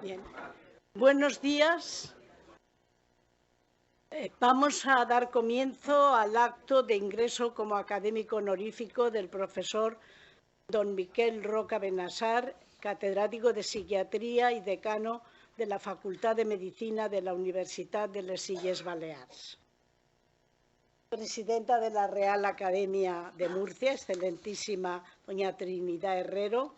Bien. Buenos días. Vamos a dar comienzo al acto de ingreso como académico honorífico del profesor don Miquel Roca Benassar, catedrático de Psiquiatría y decano de la Facultad de Medicina de la Universitat de les Illes Balears. Presidenta de la Real Academia de Murcia, excelentísima doña Trinidad Herrero,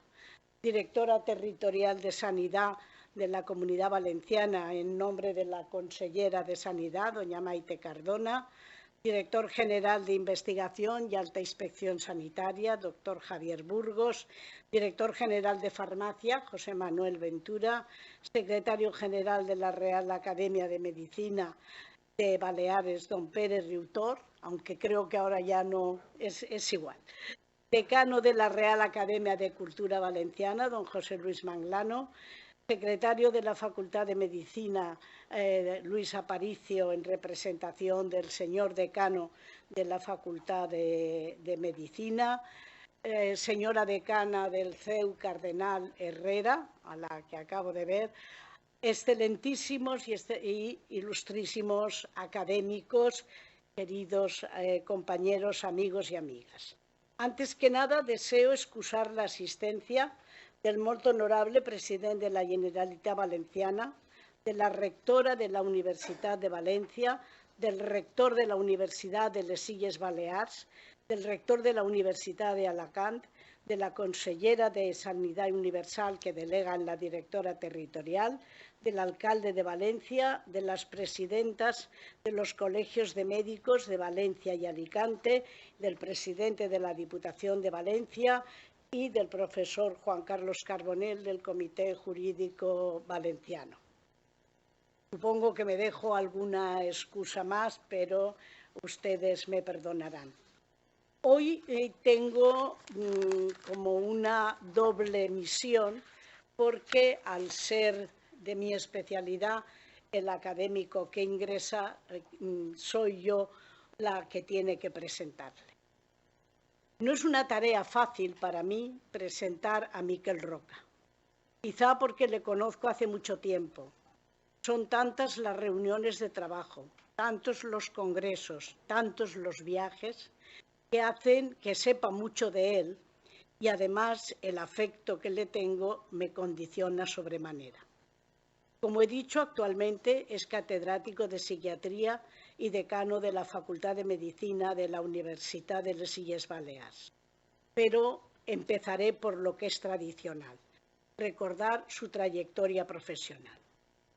directora territorial de Sanidad de la Comunidad Valenciana en nombre de la consellera de Sanidad, doña Maite Cardona, director general de Investigación y Alta Inspección Sanitaria, doctor Javier Burgos, director general de Farmacia, José Manuel Ventura, secretario general de la Real Academia de Medicina de Baleares, don Pérez Riutor, aunque creo que ahora ya no es igual. Decano de la Real Academia de Cultura Valenciana, don José Luis Manglano, secretario de la Facultad de Medicina, Luis Aparicio, en representación del señor decano de la Facultad de Medicina, señora decana del CEU, Cardenal Herrera, a la que acabo de ver, excelentísimos y ilustrísimos académicos, queridos compañeros, amigos y amigas. Antes que nada, deseo excusar la asistencia del molt honorable presidente de la Generalitat Valenciana, de la rectora de la Universitat de Valencia, del rector de la Universitat de les Illes Balears, del rector de la Universitat de Alacant, de la consellera de Sanidad Universal que delega en la directora territorial, del alcalde de Valencia, de las presidentas de los colegios de médicos de Valencia y Alicante, del presidente de la Diputación de Valencia y del profesor Juan Carlos Carbonell del Comité Jurídico Valenciano. Supongo que me dejo alguna excusa más, pero ustedes me perdonarán. Hoy tengo como una doble misión porque al ser de mi especialidad el académico que ingresa, soy yo la que tiene que presentarle. No es una tarea fácil para mí presentar a Miquel Roca, quizá porque le conozco hace mucho tiempo. Son tantas las reuniones de trabajo, tantos los congresos, tantos los viajes, que hacen que sepa mucho de él y además el afecto que le tengo me condiciona sobremanera. Como he dicho, actualmente es catedrático de Psiquiatría y decano de la Facultad de Medicina de la Universitat de les Illes Balears. Pero empezaré por lo que es tradicional, recordar su trayectoria profesional.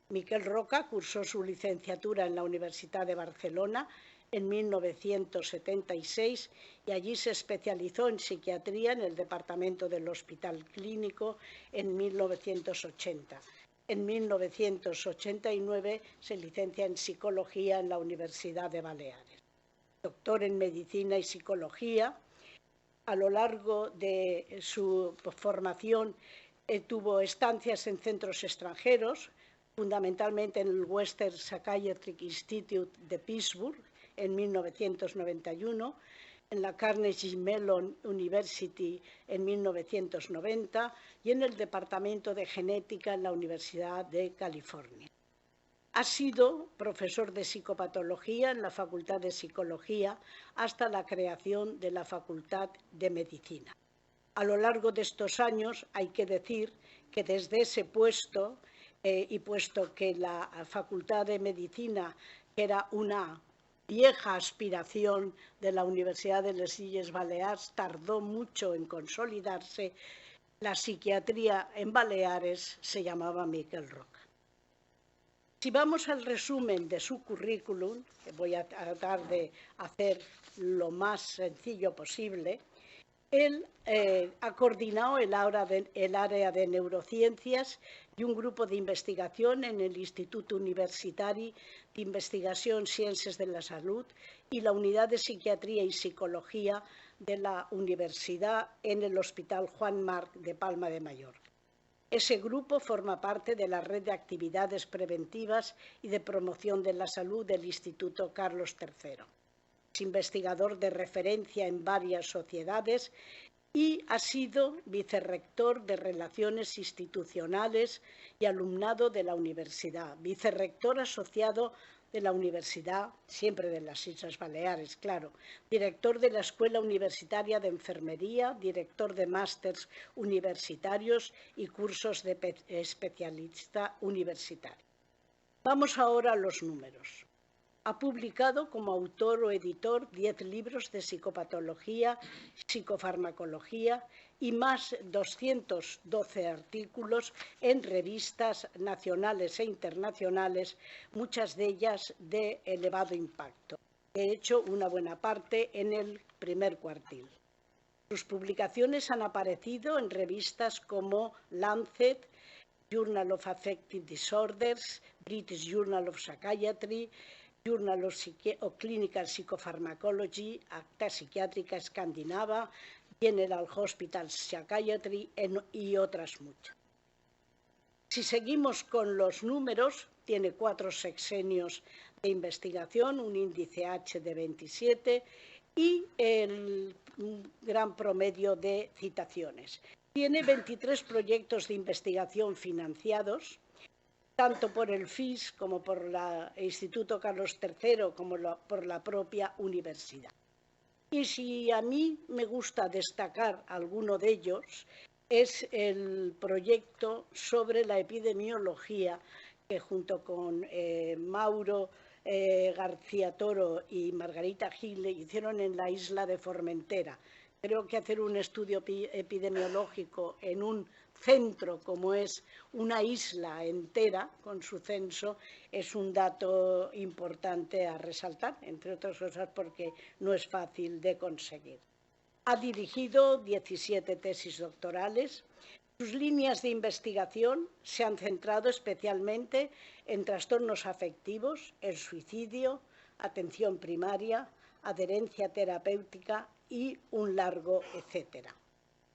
Miquel Roca cursó su licenciatura en la Universidad de Barcelona en 1976 y allí se especializó en psiquiatría en el departamento del Hospital Clínico en 1980. En 1989 se licencia en Psicología en la Universidad de Baleares. Doctor en Medicina y Psicología. A lo largo de su formación tuvo estancias en centros extranjeros, fundamentalmente en el Western Psychiatric Institute de Pittsburgh en 1991, en la Carnegie Mellon University en 1990 y en el Departamento de Genética en la Universidad de California. Ha sido profesor de psicopatología en la Facultad de Psicología hasta la creación de la Facultad de Medicina. A lo largo de estos años hay que decir que desde ese puesto y puesto que la Facultad de Medicina, que era una vieja aspiración de la Universidad de les Illes Balears, tardó mucho en consolidarse, la psiquiatría en Baleares se llamaba Miquel Roca. Si vamos al resumen de su currículum, que voy a tratar de hacer lo más sencillo posible, él ha coordinado el área de neurociencias y un grupo de investigación en el Instituto Universitari de Investigación Ciencias de la Salud y la Unidad de Psiquiatría y Psicología de la Universidad en el Hospital Juan Marc de Palma de Mallorca. Ese grupo forma parte de la red de actividades preventivas y de promoción de la salud del Instituto Carlos III. Es investigador de referencia en varias sociedades y ha sido vicerrector de Relaciones Institucionales y Alumnado de la Universidad, vicerrector asociado de la Universidad, siempre de las Islas Baleares, claro, director de la Escuela Universitaria de Enfermería, director de másters universitarios y cursos de especialista universitario. Vamos ahora a los números. Ha publicado como autor o editor 10 libros de psicopatología, psicofarmacología y más 212 artículos en revistas nacionales e internacionales, muchas de ellas de elevado impacto. He hecho una buena parte en el primer cuartil. Sus publicaciones han aparecido en revistas como Lancet, Journal of Affective Disorders, British Journal of Psychiatry, Journal of Clinical Psychopharmacology, Acta Psiquiátrica Escandinava, General Hospital Psychiatry y otras muchas. Si seguimos con los números, tiene 4 sexenios de investigación, un índice H de 27 y el gran promedio de citaciones. Tiene 23 proyectos de investigación financiados, tanto por el FIS como por el Instituto Carlos III, como por la propia universidad. Y si a mí me gusta destacar alguno de ellos, es el proyecto sobre la epidemiología que junto con Mauro García Toro y Margarita Gil hicieron en la isla de Formentera. Creo que hacer un estudio epidemiológico en un centro como es una isla entera con su censo es un dato importante a resaltar, entre otras cosas porque no es fácil de conseguir. Ha dirigido 17 tesis doctorales. Sus líneas de investigación se han centrado especialmente en trastornos afectivos, el suicidio, atención primaria, adherencia terapéutica y un largo etcétera.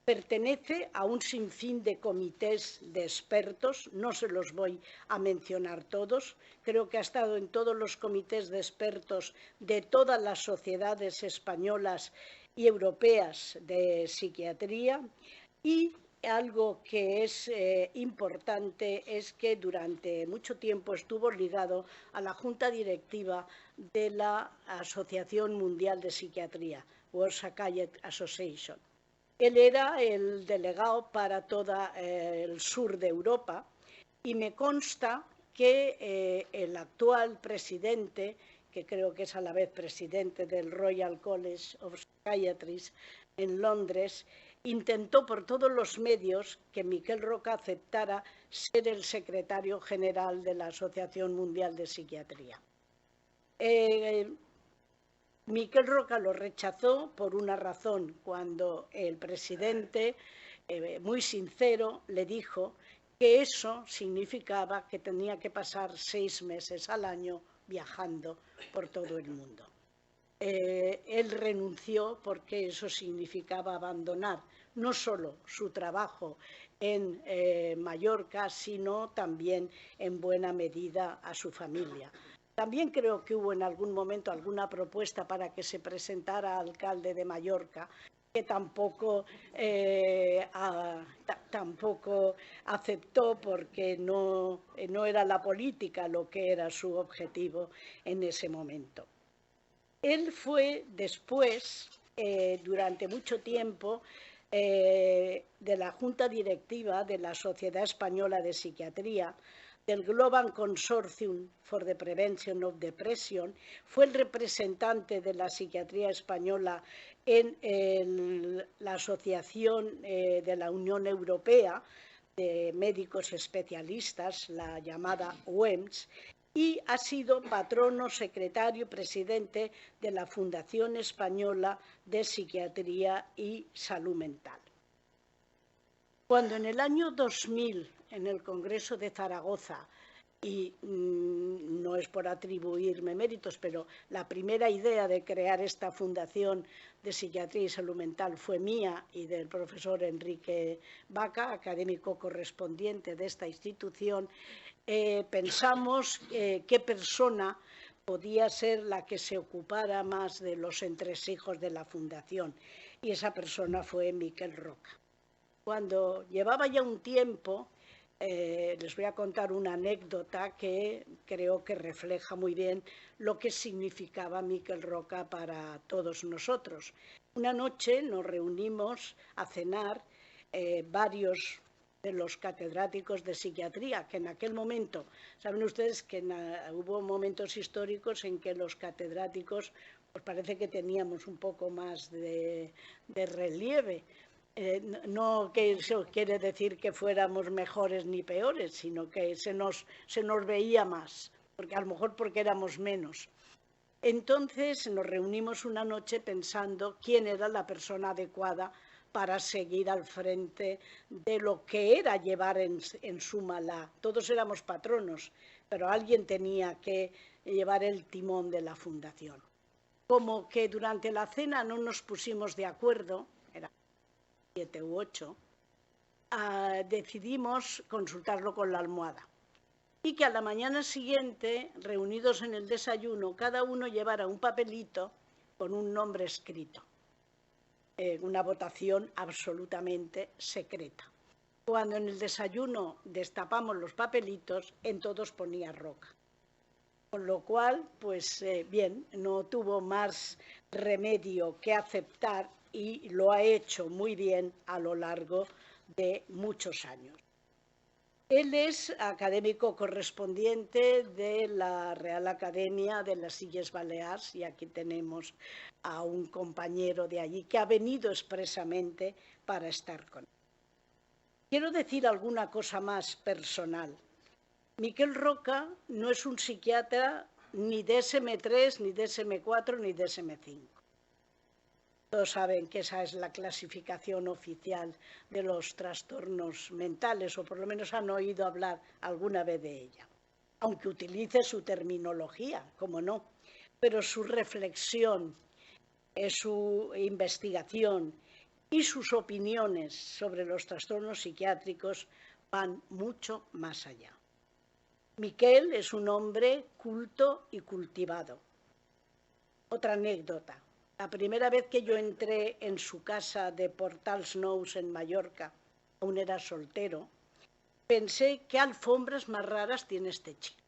Pertenece a un sinfín de comités de expertos, no se los voy a mencionar todos, creo que ha estado en todos los comités de expertos de todas las sociedades españolas y europeas de psiquiatría, y algo que es importante es que durante mucho tiempo estuvo ligado a la junta directiva de la Asociación Mundial de Psiquiatría, World Psychiatry Association. Él era el delegado para todo el sur de Europa y me consta que el actual presidente, que creo que es a la vez presidente del Royal College of Psychiatrists en Londres, intentó por todos los medios que Miquel Roca aceptara ser el secretario general de la Asociación Mundial de Psiquiatría. Miquel Roca lo rechazó por una razón, cuando el presidente, muy sincero, le dijo que eso significaba que tenía que pasar 6 meses al año viajando por todo el mundo. Él renunció porque eso significaba abandonar no solo su trabajo en Mallorca, sino también en buena medida a su familia. También creo que hubo en algún momento alguna propuesta para que se presentara alcalde de Mallorca, que tampoco aceptó porque no era la política lo que era su objetivo en ese momento. Él fue después, durante mucho tiempo, de la Junta Directiva de la Sociedad Española de Psiquiatría, del Global Consortium for the Prevention of Depression, fue el representante de la psiquiatría española en la Asociación de la Unión Europea de Médicos Especialistas, la llamada OEMS, y ha sido patrono, secretario y presidente de la Fundación Española de Psiquiatría y Salud Mental. Cuando en el año 2000, en el Congreso de Zaragoza, y no es por atribuirme méritos, pero la primera idea de crear esta Fundación de Psiquiatría y Salud Mental fue mía y del profesor Enrique Baca, académico correspondiente de esta institución, pensamos qué persona podía ser la que se ocupara más de los entresijos de la Fundación. y esa persona fue Miquel Roca. Cuando llevaba ya un tiempo, les voy a contar una anécdota que creo que refleja muy bien lo que significaba Miquel Roca para todos nosotros. Una noche nos reunimos a cenar varios de los catedráticos de psiquiatría, que en aquel momento, saben ustedes que hubo momentos históricos en que los catedráticos, pues parece que teníamos un poco más de relieve. No que eso quiere decir que fuéramos mejores ni peores, sino que se nos veía más, porque a lo mejor porque éramos menos. Entonces nos reunimos una noche pensando quién era la persona adecuada para seguir al frente de lo que era llevar en Súmala. Todos éramos patronos, pero alguien tenía que llevar el timón de la fundación. Como que durante la cena no nos pusimos de acuerdo, era 7 u 8, decidimos consultarlo con la almohada. Y que a la mañana siguiente, reunidos en el desayuno, cada uno llevara un papelito con un nombre escrito. Una votación absolutamente secreta. Cuando en el desayuno destapamos los papelitos, en todos ponía Roca. Con lo cual, pues bien, no tuvo más remedio que aceptar y lo ha hecho muy bien a lo largo de muchos años. Él es académico correspondiente de la Real Academia de las Illes Balears y aquí tenemos a un compañero de allí que ha venido expresamente para estar con él. Quiero decir alguna cosa más personal. Miquel Roca no es un psiquiatra ni DSM-3, ni DSM-4, ni DSM-5. Todos saben que esa es la clasificación oficial de los trastornos mentales, o por lo menos han oído hablar alguna vez de ella. Aunque utilice su terminología, como no, pero su reflexión, su investigación y sus opiniones sobre los trastornos psiquiátricos van mucho más allá. Miquel es un hombre culto y cultivado. Otra anécdota. La primera vez que yo entré en su casa de Portals Nous en Mallorca, aún era soltero, pensé qué alfombras más raras tiene este chico.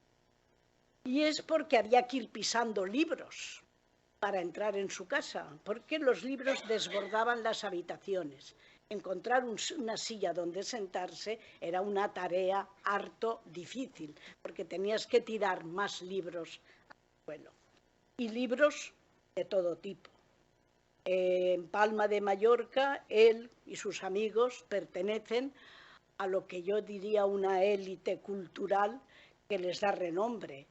Y es porque había que ir pisando libros para entrar en su casa, porque los libros desbordaban las habitaciones. Encontrar una silla donde sentarse era una tarea harto difícil, porque tenías que tirar más libros al suelo. Y libros de todo tipo. En Palma de Mallorca, él y sus amigos pertenecen a lo que yo diría una élite cultural que les da renombre.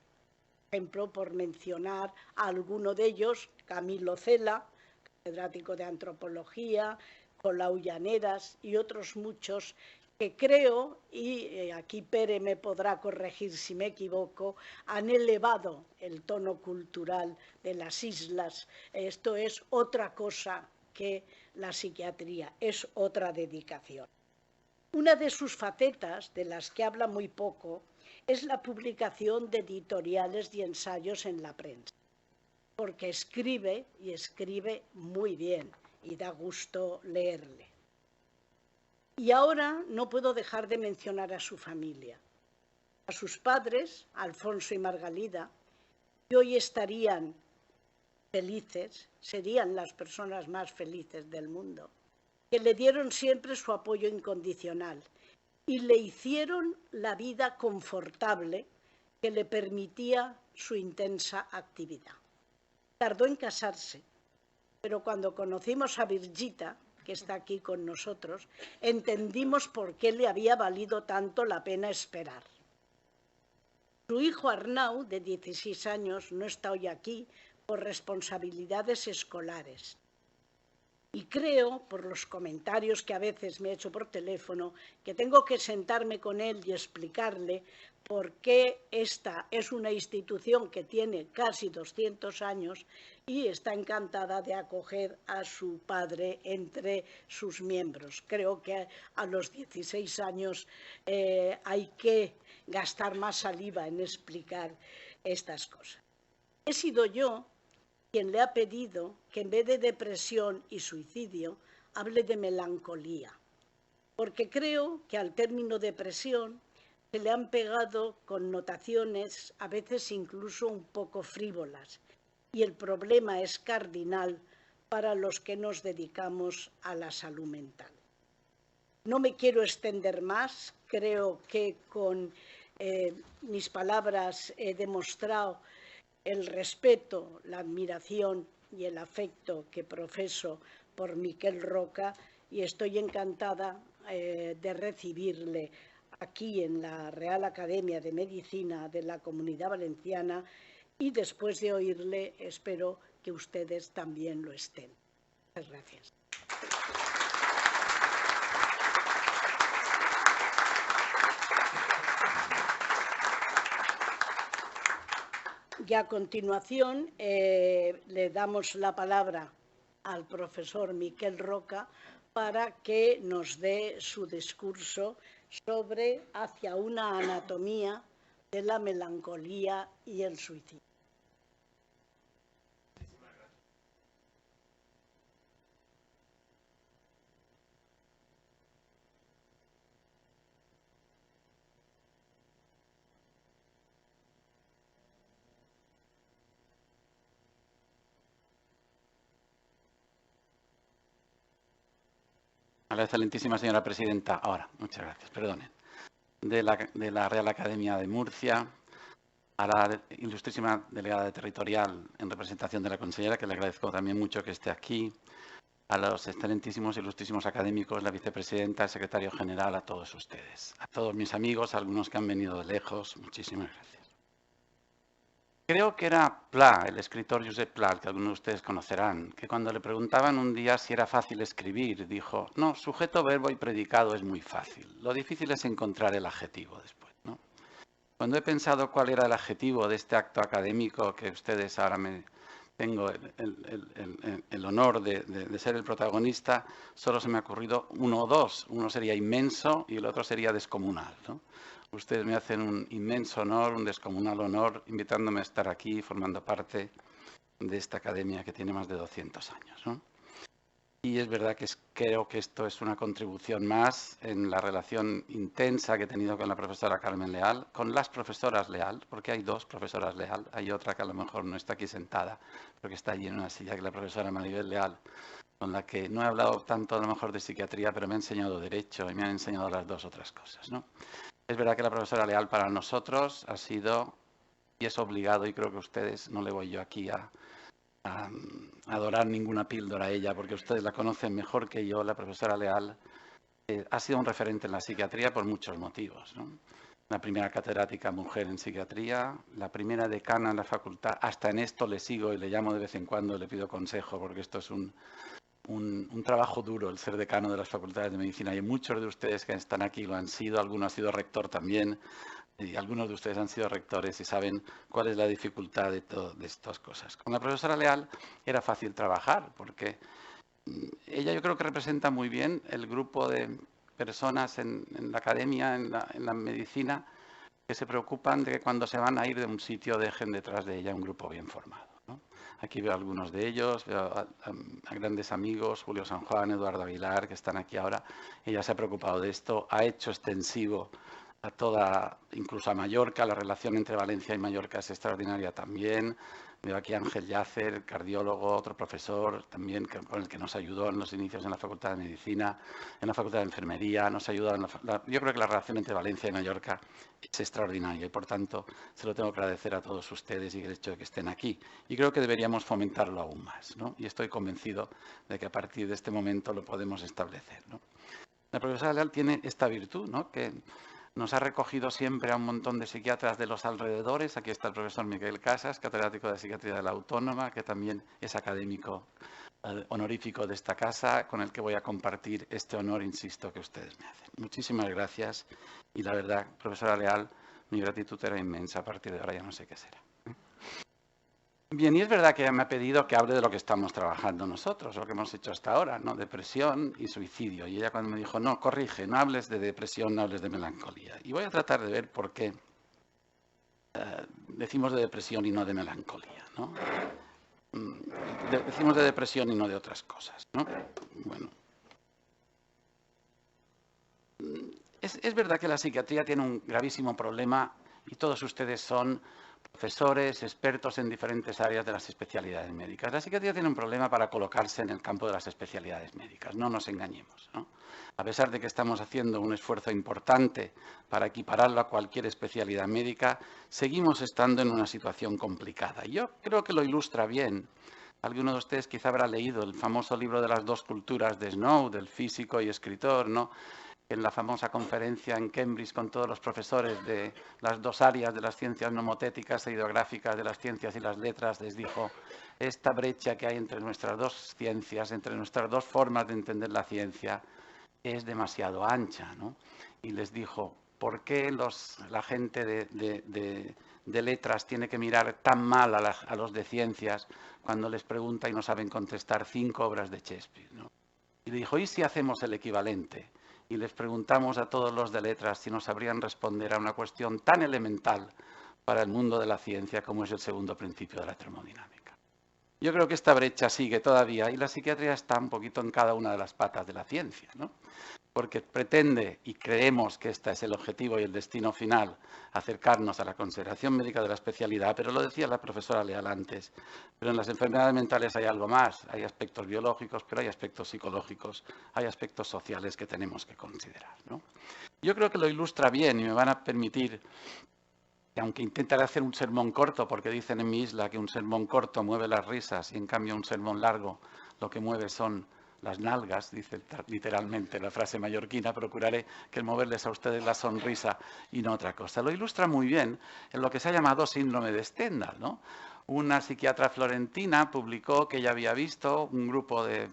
Por ejemplo, por mencionar a alguno de ellos, Camilo Cela, catedrático de Antropología, Colau Llaneras y otros muchos que creo, y aquí Pere me podrá corregir si me equivoco, han elevado el tono cultural de las islas. Esto es otra cosa que la psiquiatría, es otra dedicación. Una de sus facetas, de las que habla muy poco, es la publicación de editoriales y ensayos en la prensa, porque escribe y escribe muy bien y da gusto leerle. Y ahora no puedo dejar de mencionar a su familia, a sus padres, Alfonso y Margalida, que hoy estarían felices, serían las personas más felices del mundo, que le dieron siempre su apoyo incondicional y le hicieron la vida confortable que le permitía su intensa actividad. Tardó en casarse, pero cuando conocimos a Virgita, que está aquí con nosotros, entendimos por qué le había valido tanto la pena esperar. Su hijo Arnau, de 16 años, no está hoy aquí por responsabilidades escolares. Y creo, por los comentarios que a veces me he hecho por teléfono, que tengo que sentarme con él y explicarle por qué esta es una institución que tiene casi 200 años y está encantada de acoger a su padre entre sus miembros. Creo que a los 16 años hay que gastar más saliva en explicar estas cosas. He sido yo quien le ha pedido que en vez de depresión y suicidio, hable de melancolía, porque creo que al término depresión se le han pegado connotaciones a veces incluso un poco frívolas, y el problema es cardinal para los que nos dedicamos a la salud mental. No me quiero extender más, creo que con mis palabras he demostrado el respeto, la admiración y el afecto que profeso por Miquel Roca, y estoy encantada de recibirle aquí en la Real Academia de Medicina de la Comunidad Valenciana, y después de oírle espero que ustedes también lo estén. Muchas gracias. Y a continuación le damos la palabra al profesor Miquel Roca para que nos dé su discurso sobre Hacia una anatomía de la melancolía y el suicidio. A la excelentísima señora presidenta, ahora, muchas gracias, perdonen, de la Real Academia de Murcia, a la ilustrísima delegada territorial en representación de la consellera, que le agradezco también mucho que esté aquí, a los excelentísimos, ilustrísimos académicos, la vicepresidenta, el secretario general, a todos ustedes, a todos mis amigos, a algunos que han venido de lejos, muchísimas gracias. Creo que era Pla, el escritor Josep Pla, que algunos de ustedes conocerán, que cuando le preguntaban un día si era fácil escribir, dijo, no, sujeto, verbo y predicado es muy fácil. Lo difícil es encontrar el adjetivo después, ¿no? Cuando he pensado cuál era el adjetivo de este acto académico que ustedes ahora tengo el honor de ser el protagonista, solo se me ha ocurrido uno o dos. Uno sería inmenso y el otro sería descomunal, ¿no? Ustedes me hacen un inmenso honor, un descomunal honor, invitándome a estar aquí formando parte de esta academia que tiene más de 200 años, ¿no? Y es verdad que creo que esto es una contribución más en la relación intensa que he tenido con la profesora Carmen Leal, con las profesoras Leal, porque hay dos profesoras Leal, hay otra que a lo mejor no está aquí sentada, pero que está allí en una silla, que es la profesora Maribel Leal, con la que no he hablado tanto a lo mejor de psiquiatría, pero me ha enseñado derecho y me han enseñado las dos otras cosas, ¿no? Es verdad que la profesora Leal para nosotros ha sido, y es obligado, y creo que ustedes, no le voy yo aquí a adorar ninguna píldora a ella, porque ustedes la conocen mejor que yo, la profesora Leal ha sido un referente en la psiquiatría por muchos motivos, ¿no? La primera catedrática mujer en psiquiatría, la primera decana en la facultad, hasta en esto le sigo y le llamo de vez en cuando, le pido consejo, porque esto es un trabajo duro, el ser decano de las facultades de medicina, y muchos de ustedes que están aquí lo han sido, algunos han sido rector también, y algunos de ustedes han sido rectores y saben cuál es la dificultad de estas cosas. Con la profesora Leal era fácil trabajar, porque ella yo creo que representa muy bien el grupo de personas en la academia, en la medicina, que se preocupan de que cuando se van a ir de un sitio dejen detrás de ella un grupo bien formado, ¿no? Aquí veo a algunos de ellos, veo a grandes amigos, Julio San Juan, Eduardo Aguilar, que están aquí ahora. Ella se ha preocupado de esto, ha hecho extensivo a toda, incluso a Mallorca, la relación entre Valencia y Mallorca es extraordinaria también. Veo aquí a Ángel Yacer, cardiólogo, otro profesor también con el que nos ayudó en los inicios en la Facultad de Medicina, en la Facultad de Enfermería, nos ayudó yo creo que la relación entre Valencia y Mallorca es extraordinaria y por tanto se lo tengo que agradecer a todos ustedes y el hecho de que estén aquí. Y creo que deberíamos fomentarlo aún más, ¿no? Y estoy convencido de que a partir de este momento lo podemos establecer, ¿no? La profesora Leal tiene esta virtud, ¿no? Que nos ha recogido siempre a un montón de psiquiatras de los alrededores. Aquí está el profesor Miguel Casas, catedrático de Psiquiatría de la Autónoma, que también es académico honorífico de esta casa, con el que voy a compartir este honor, insisto, que ustedes me hacen. Muchísimas gracias y la verdad, profesora Leal, mi gratitud era inmensa. A partir de ahora ya no sé qué será. Bien, y es verdad que ella me ha pedido que hable de lo que estamos trabajando nosotros, lo que hemos hecho hasta ahora, ¿no? Depresión y suicidio. Y ella cuando me dijo, no, corrige, no hables de depresión, no hables de melancolía. Y voy a tratar de ver por qué decimos de depresión y no de melancolía, ¿no? decimos de depresión y no de otras cosas, ¿no? Bueno. Es verdad que la psiquiatría tiene un gravísimo problema y todos ustedes son profesores, expertos en diferentes áreas de las especialidades médicas. La psiquiatría tiene un problema para colocarse en el campo de las especialidades médicas, no nos engañemos, ¿no? A pesar de que estamos haciendo un esfuerzo importante para equipararlo a cualquier especialidad médica, seguimos estando en una situación complicada. Yo creo que lo ilustra bien. Alguno de ustedes quizá habrá leído el famoso libro de las dos culturas de Snow, del físico y escritor, ¿no? En la famosa conferencia en Cambridge con todos los profesores de las dos áreas de las ciencias nomotéticas e ideográficas, de las ciencias y las letras, les dijo, esta brecha que hay entre nuestras dos ciencias, entre nuestras dos formas de entender la ciencia, es demasiado ancha, ¿no? Y les dijo, ¿por qué la gente de letras tiene que mirar tan mal a los de ciencias cuando les pregunta y no saben contestar 5 obras de Shakespeare, ¿no? Y le dijo, ¿y si hacemos el equivalente? Y les preguntamos a todos los de letras si nos sabrían responder a una cuestión tan elemental para el mundo de la ciencia como es el segundo principio de la termodinámica. Yo creo que esta brecha sigue todavía y la psiquiatría está un poquito en cada una de las patas de la ciencia, ¿no? Porque pretende, y creemos que este es el objetivo y el destino final, acercarnos a la consideración médica de la especialidad, pero lo decía la profesora Leal antes, pero en las enfermedades mentales hay algo más, hay aspectos biológicos, pero hay aspectos psicológicos, hay aspectos sociales que tenemos que considerar, ¿no? Yo creo que lo ilustra bien y me van a permitir que aunque intentaré hacer un sermón corto, porque dicen en mi isla que un sermón corto mueve las risas y en cambio un sermón largo lo que mueve son las nalgas, dice literalmente la frase mallorquina, procuraré que el moverles a ustedes la sonrisa y no otra cosa. Lo ilustra muy bien en lo que se ha llamado síndrome de Stendhal, ¿no? Una psiquiatra florentina publicó que ella había visto un grupo de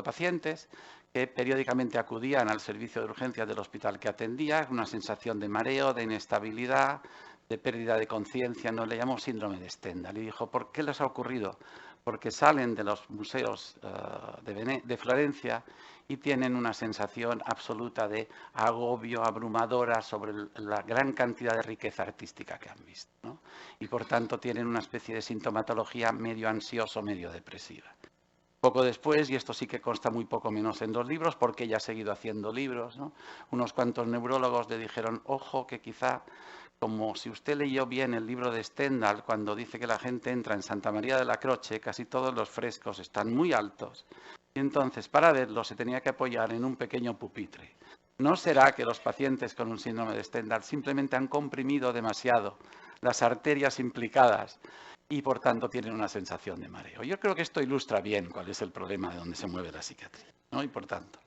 pacientes que periódicamente acudían al servicio de urgencias del hospital que atendía, una sensación de mareo, de inestabilidad, de pérdida de conciencia, no le llamó síndrome de Stendhal. Y dijo, ¿por qué les ha ocurrido? Porque salen de los museos de Florencia y tienen una sensación absoluta de agobio, abrumadora sobre la gran cantidad de riqueza artística que han visto, ¿no? Y por tanto tienen una especie de sintomatología medio ansioso, medio depresiva. Poco después, y esto sí que consta muy poco menos en 2 libros, porque ella ha seguido haciendo libros, ¿no? Unos cuantos neurólogos le dijeron, ojo, que quizá, como si usted leyó bien el libro de Stendhal, cuando dice que la gente entra en Santa María de la Croce, casi todos los frescos están muy altos, y entonces para verlo se tenía que apoyar en un pequeño pupitre. ¿No será que los pacientes con un síndrome de Stendhal simplemente han comprimido demasiado las arterias implicadas y por tanto tienen una sensación de mareo? Yo creo que esto ilustra bien cuál es el problema de donde se mueve la psiquiatría, ¿no? Y por tanto.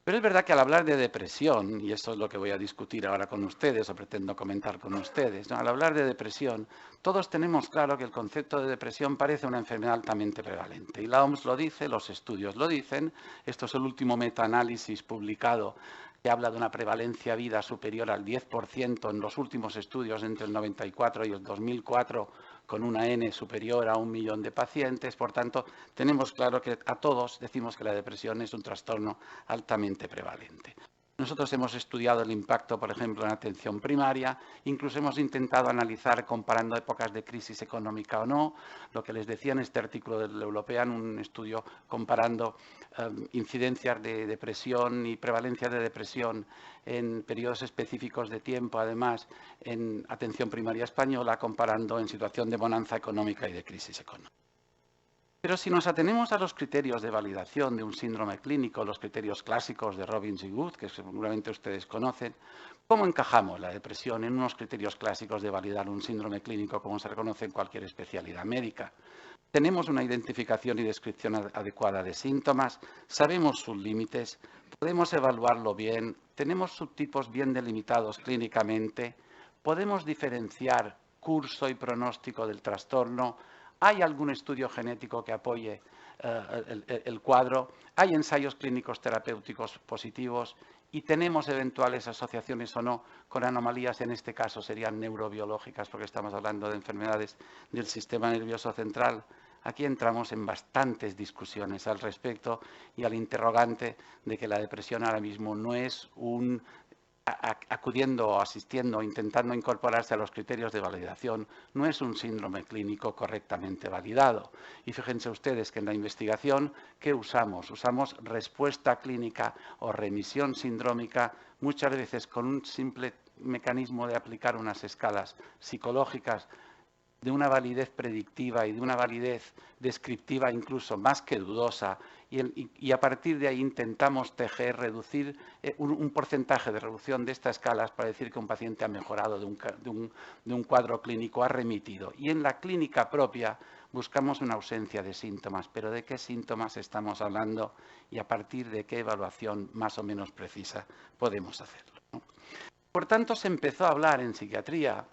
Pero es verdad que al hablar de depresión, y eso es lo que voy a discutir ahora con ustedes, o pretendo comentar con ustedes, ¿no? Al hablar de depresión, todos tenemos claro que el concepto de depresión parece una enfermedad altamente prevalente. Y la OMS lo dice, los estudios lo dicen. Esto es el último metaanálisis publicado que habla de una prevalencia vida superior al 10% en los últimos estudios entre el 94 y el 2004, con una N superior a 1 millón de pacientes. Por tanto, tenemos claro que a todos decimos que la depresión es un trastorno altamente prevalente. Nosotros hemos estudiado el impacto, por ejemplo, en atención primaria, incluso hemos intentado analizar, comparando épocas de crisis económica o no, lo que les decía en este artículo del European, un estudio comparando incidencias de depresión y prevalencia de depresión en periodos específicos de tiempo, además, en atención primaria española, comparando en situación de bonanza económica y de crisis económica. Pero si nos atenemos a los criterios de validación de un síndrome clínico, los criterios clásicos de Robbins y Wood, que seguramente ustedes conocen, ¿cómo encajamos la depresión en unos criterios clásicos de validar un síndrome clínico como se reconoce en cualquier especialidad médica? Tenemos una identificación y descripción adecuada de síntomas, sabemos sus límites, podemos evaluarlo bien, tenemos subtipos bien delimitados clínicamente, podemos diferenciar curso y pronóstico del trastorno. ¿Hay algún estudio genético que apoye el cuadro? ¿Hay ensayos clínicos terapéuticos positivos? ¿Y tenemos eventuales asociaciones o no con anomalías? En este caso serían neurobiológicas, porque estamos hablando de enfermedades del sistema nervioso central. Aquí entramos en bastantes discusiones al respecto y al interrogante de que la depresión ahora mismo no es un acudiendo o asistiendo o intentando incorporarse a los criterios de validación, no es un síndrome clínico correctamente validado. Y fíjense ustedes que en la investigación, ¿qué usamos? Usamos respuesta clínica o remisión sindrómica, muchas veces con un simple mecanismo de aplicar unas escalas psicológicas de una validez predictiva y de una validez descriptiva incluso más que dudosa, y a partir de ahí intentamos tejer, reducir un porcentaje de reducción de estas escalas para decir que un paciente ha mejorado de un cuadro clínico, ha remitido. Y en la clínica propia buscamos una ausencia de síntomas, pero ¿de qué síntomas estamos hablando y a partir de qué evaluación más o menos precisa podemos hacerlo, ¿no? Por tanto, se empezó a hablar en psiquiatría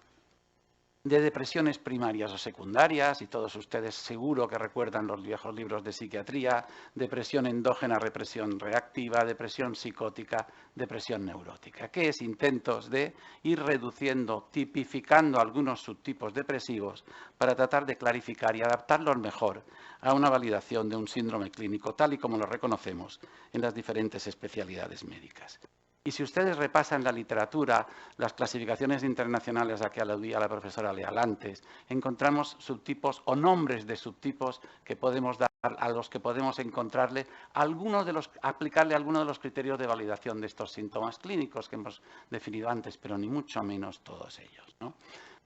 de depresiones primarias o secundarias, y todos ustedes seguro que recuerdan los viejos libros de psiquiatría: depresión endógena, represión reactiva, depresión psicótica, depresión neurótica, que es intentos de ir reduciendo, tipificando algunos subtipos depresivos para tratar de clarificar y adaptarlos mejor a una validación de un síndrome clínico tal y como lo reconocemos en las diferentes especialidades médicas. Y si ustedes repasan la literatura, las clasificaciones internacionales a que aludía la profesora Leal antes, encontramos subtipos o nombres de subtipos que podemos dar, a los que podemos encontrarle aplicarle algunos de los criterios de validación de estos síntomas clínicos que hemos definido antes, pero ni mucho menos todos ellos, ¿no?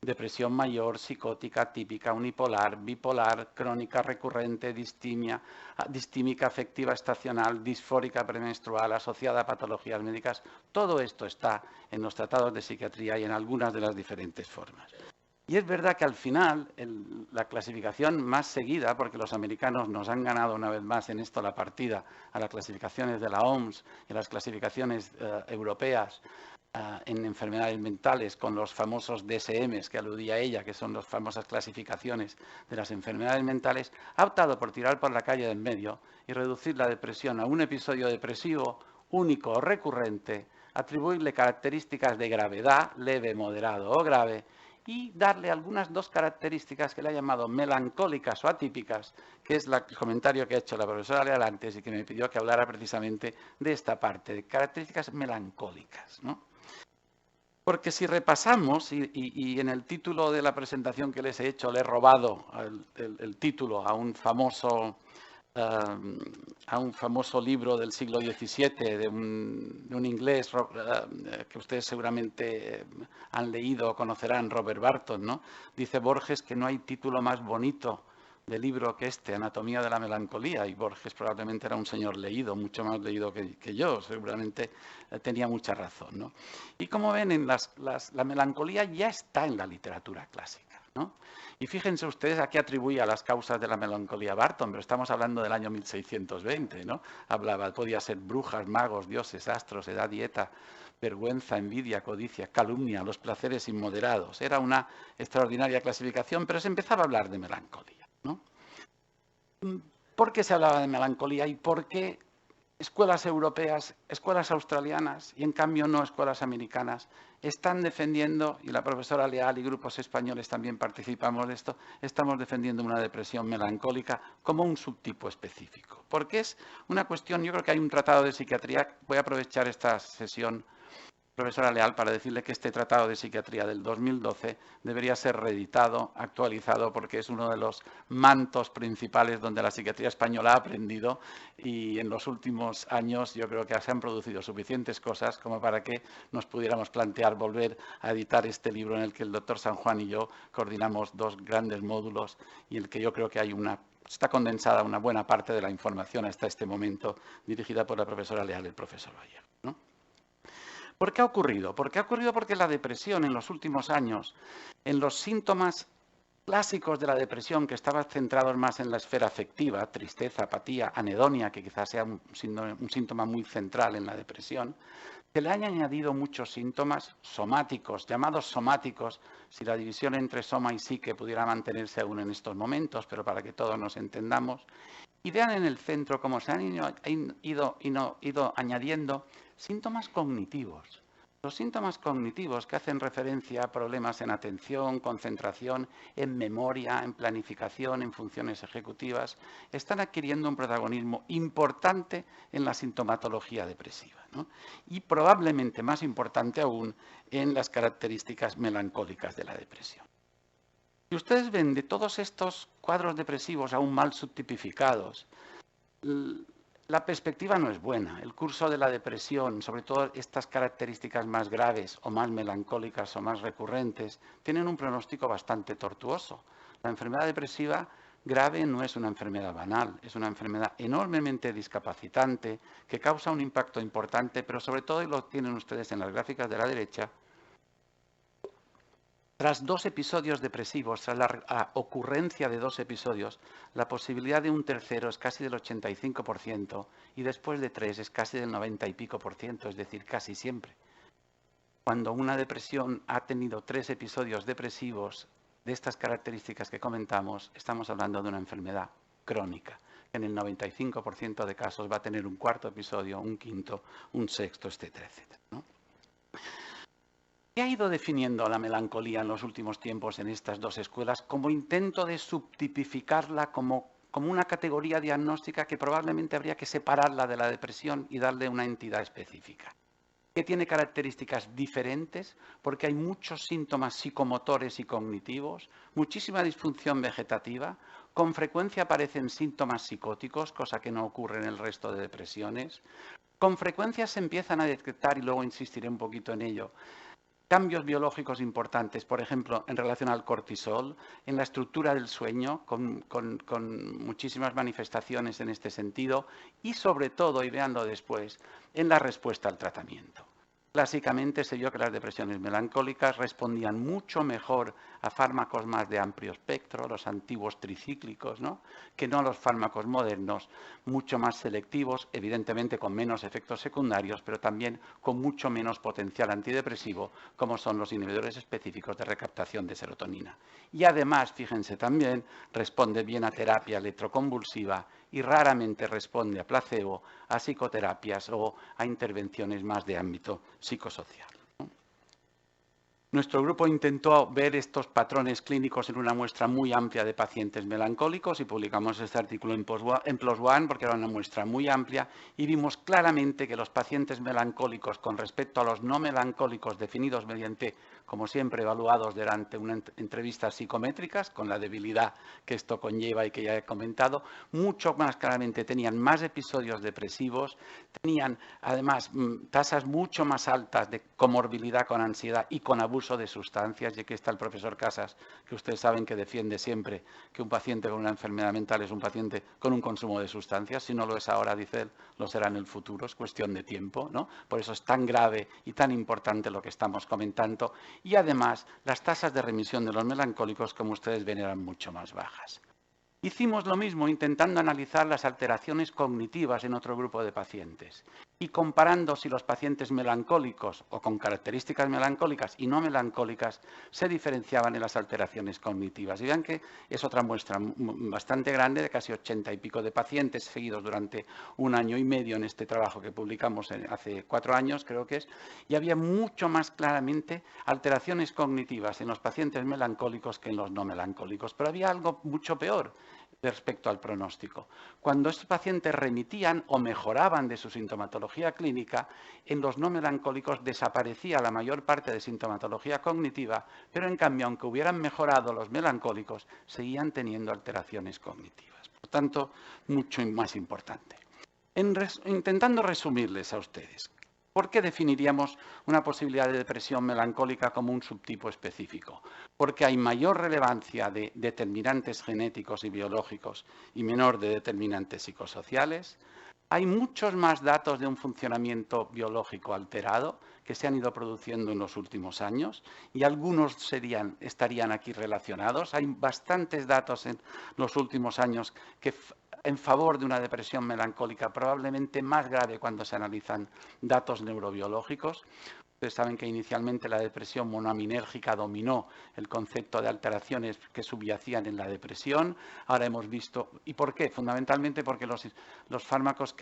Depresión mayor, psicótica, típica, unipolar, bipolar, crónica recurrente, distímica afectiva estacional, disfórica premenstrual, asociada a patologías médicas. Todo esto está en los tratados de psiquiatría y en algunas de las diferentes formas. Y es verdad que al final la clasificación más seguida, porque los americanos nos han ganado una vez más en esto la partida a las clasificaciones de la OMS y a las clasificaciones europeas, en enfermedades mentales, con los famosos DSMs que aludía ella, que son las famosas clasificaciones de las enfermedades mentales, ha optado por tirar por la calle del medio y reducir la depresión a un episodio depresivo único o recurrente, atribuirle características de gravedad, leve, moderado o grave, y darle algunas dos características que le ha llamado melancólicas o atípicas, que es el comentario que ha hecho la profesora Leal antes y que me pidió que hablara precisamente de esta parte, de características melancólicas, ¿no? Porque si repasamos, y en el título de la presentación que les he hecho le he robado el título a un famoso libro del siglo XVII de un inglés que ustedes seguramente han leído o conocerán, Robert Barton, ¿no? Dice Borges que no hay título más bonito de libro que Anatomía de la melancolía, y Borges probablemente era un señor leído, mucho más leído que yo, seguramente tenía mucha razón, ¿no? Y como ven, la melancolía ya está en la literatura clásica, ¿no? Y fíjense ustedes a qué atribuía las causas de la melancolía Barton, pero estamos hablando del año 1620, ¿no? Podía ser brujas, magos, dioses, astros, edad, dieta, vergüenza, envidia, codicia, calumnia, los placeres inmoderados. Era una extraordinaria clasificación, pero se empezaba a hablar de melancolía, ¿no? ¿Por qué se hablaba de melancolía y por qué escuelas europeas, escuelas australianas y en cambio no escuelas americanas están defendiendo, y la profesora Leal y grupos españoles también participamos de esto, estamos defendiendo una depresión melancólica como un subtipo específico? Porque es una cuestión, yo creo que hay un tratado de psiquiatría, voy a aprovechar esta sesión, profesora Leal, para decirle que este tratado de psiquiatría del 2012 debería ser reeditado, actualizado, porque es uno de los mantos principales donde la psiquiatría española ha aprendido, y en los últimos años yo creo que se han producido suficientes cosas como para que nos pudiéramos plantear volver a editar este libro en el que el doctor San Juan y yo coordinamos dos grandes módulos y en el que yo creo que está condensada una buena parte de la información hasta este momento, dirigida por la profesora Leal y el profesor Bayer, ¿no? ¿Por qué ha ocurrido? ¿Por qué ha ocurrido? Porque la depresión en los últimos años, en los síntomas clásicos de la depresión, que estaban centrados más en la esfera afectiva, tristeza, apatía, anedonia, que quizás sea un síntoma muy central en la depresión, se le han añadido muchos síntomas somáticos, llamados somáticos, si la división entre soma y psique pudiera mantenerse aún en estos momentos, pero para que todos nos entendamos. Y vean en el centro cómo se han ido añadiendo síntomas cognitivos, Los síntomas cognitivos que hacen referencia a problemas en atención, concentración, en memoria, en planificación, en funciones ejecutivas, están adquiriendo un protagonismo importante en la sintomatología depresiva, ¿no? Y probablemente más importante aún en las características melancólicas de la depresión. Si ustedes ven de todos estos cuadros depresivos aún mal subtipificados, la perspectiva no es buena. El curso de la depresión, sobre todo estas características más graves o más melancólicas o más recurrentes, tienen un pronóstico bastante tortuoso. La enfermedad depresiva grave no es una enfermedad banal, es una enfermedad enormemente discapacitante que causa un impacto importante, pero sobre todo, y lo tienen ustedes en las gráficas de la derecha, tras 2 episodios depresivos, tras la ocurrencia de 2 episodios, la posibilidad de un tercero es casi del 85% y después de 3 es casi del 90 y pico por ciento, es decir, casi siempre. Cuando una depresión ha tenido 3 episodios depresivos de estas características que comentamos, estamos hablando de una enfermedad crónica, que en el 95% de casos va a tener un 4.º episodio, un 5.º, un 6.º, etcétera, etcétera, ¿no? ¿Qué ha ido definiendo la melancolía en los últimos tiempos en estas 2 escuelas como intento de subtipificarla como una categoría diagnóstica que probablemente habría que separarla de la depresión y darle una entidad específica? Que tiene características diferentes porque hay muchos síntomas psicomotores y cognitivos, muchísima disfunción vegetativa, con frecuencia aparecen síntomas psicóticos, cosa que no ocurre en el resto de depresiones. Con frecuencia se empiezan a detectar, y luego insistiré un poquito en ello, cambios biológicos importantes, por ejemplo, en relación al cortisol, en la estructura del sueño, con muchísimas manifestaciones en este sentido, y sobre todo, y véanlo después, en la respuesta al tratamiento. Clásicamente se vio que las depresiones melancólicas respondían mucho mejor a fármacos más de amplio espectro, los antiguos tricíclicos, ¿no?, que no a los fármacos modernos, mucho más selectivos, evidentemente con menos efectos secundarios, pero también con mucho menos potencial antidepresivo, como son los inhibidores específicos de recaptación de serotonina. Y además, fíjense también, responde bien a terapia electroconvulsiva y raramente responde a placebo, a psicoterapias o a intervenciones más de ámbito psicosocial. Nuestro grupo intentó ver estos patrones clínicos en una muestra muy amplia de pacientes melancólicos y publicamos este artículo en PLOS ONE porque era una muestra muy amplia y vimos claramente que los pacientes melancólicos con respecto a los no melancólicos definidos mediante, como siempre, evaluados durante unas entrevistas psicométricas con la debilidad que esto conlleva y que ya he comentado, mucho más claramente tenían más episodios depresivos, tenían además tasas mucho más altas de comorbilidad con ansiedad y con abuso de sustancias, y aquí está el profesor Casas, que ustedes saben que defiende siempre que un paciente con una enfermedad mental es un paciente con un consumo de sustancias. Si no lo es ahora, dice él, lo será en el futuro, es cuestión de tiempo, ¿no? Por eso es tan grave y tan importante lo que estamos comentando. Y además, las tasas de remisión de los melancólicos, como ustedes ven, eran mucho más bajas. Hicimos lo mismo intentando analizar las alteraciones cognitivas en otro grupo de pacientes y comparando si los pacientes melancólicos o con características melancólicas y no melancólicas se diferenciaban en las alteraciones cognitivas. Y vean que es otra muestra bastante grande de casi 80 y pico de pacientes seguidos durante 1 año y medio en este trabajo que publicamos hace 4 años, creo que es, y había mucho más claramente alteraciones cognitivas en los pacientes melancólicos que en los no melancólicos. Pero había algo mucho peor respecto al pronóstico. Cuando estos pacientes remitían o mejoraban de su sintomatología clínica, en los no melancólicos desaparecía la mayor parte de sintomatología cognitiva, pero en cambio, aunque hubieran mejorado los melancólicos, seguían teniendo alteraciones cognitivas. Por tanto, mucho más importante. Intentando resumirles a ustedes, ¿por qué definiríamos una posibilidad de depresión melancólica como un subtipo específico? Porque hay mayor relevancia de determinantes genéticos y biológicos y menor de determinantes psicosociales. Hay muchos más datos de un funcionamiento biológico alterado que se han ido produciendo en los últimos años y algunos estarían aquí relacionados. Hay bastantes datos en los últimos años que en favor de una depresión melancólica probablemente más grave cuando se analizan datos neurobiológicos. Ustedes saben que inicialmente la depresión monoaminérgica dominó el concepto de alteraciones que subyacían en la depresión. Ahora hemos visto, ¿y por qué? Fundamentalmente porque los fármacos